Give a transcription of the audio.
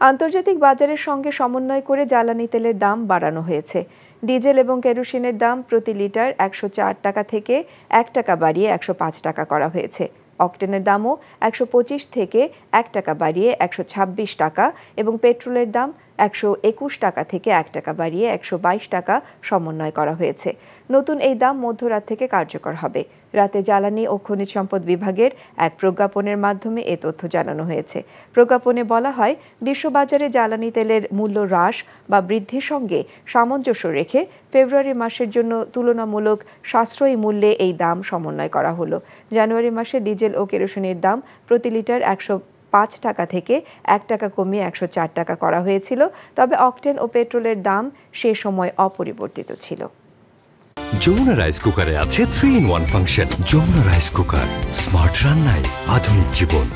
আন্তর্জাতিক বাজারের সঙ্গে সমন্বয় করে জ্বালানি তেলের দাম বাড়ানো হয়েছে। ডিজেল এবং কেরোসিনের দাম প্রতি লিটার ১০৪ টাকা থেকে ১ টাকা বাড়িয়ে ১০৫ টাকা করা হয়েছে। অকটেনের দামও ১২৫ থেকে ১ টাকা বাড়িয়ে ১২৬ টাকা এবং পেট্রোলের দাম ১২১ টাকা থেকে ১ টাকা বাড়িয়ে ১২২ টাকা সমন্বয় করা হয়েছে। নতুন এই দাম মধ্যরাত থেকে কার্যকর হবে। রাতে জ্বালানি ও খনিজ সম্পদ বিভাগের এক প্রজ্ঞাপনের মাধ্যমে এ তথ্য জানানো হয়েছে। প্রজ্ঞাপনে বলা হয়, বিশ্ববাজারে জ্বালানি তেলের মূল্য হ্রাস বা বৃদ্ধির সঙ্গে সামঞ্জস্য রেখে ফেব্রুয়ারি মাসের জন্য তুলনামূলক সাশ্রয়ী মূল্যে এই দাম সমন্বয় করা হলো। জানুয়ারি মাসে ডিজেল ও কেরোসিনের দাম প্রতি লিটার ১০৫ টাকা থেকে ১ টাকা কমিয়ে ১০৪ টাকা করা হয়েছিল। তবে অকটেন ও পেট্রোলের দাম সে সময় অপরিবর্তিত ছিল। যমুনা রাইস কুকারে আছে 3-in-1 function. Jamuna rice cooker, smart রান্নায় আধুনিক জীবন।